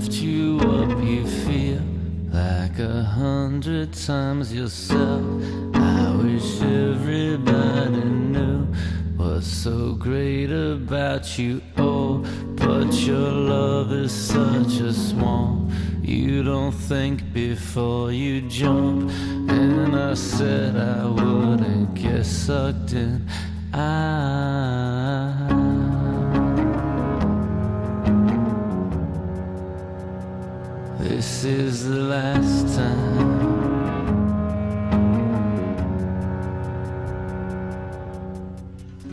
lift you up, you feel like 100 times yourself. I wish everybody knew what's so great about you. Oh, but your love is such a swamp. You don't think before you jump. And I said I wouldn't get sucked in. This is the last time.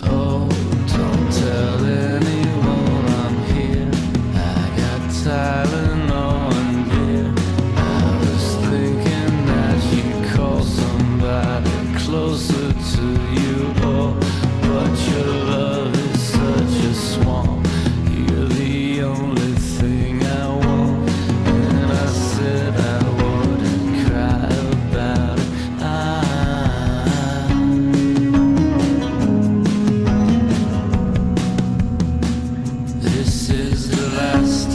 Oh, don't tell anyone I'm here. I got Tylenol and beer. I was thinking that you'd call somebody closer to you. Oh, but your love is such a swamp. You're the only thing I want. And I said I wouldn't cry about it. This is the last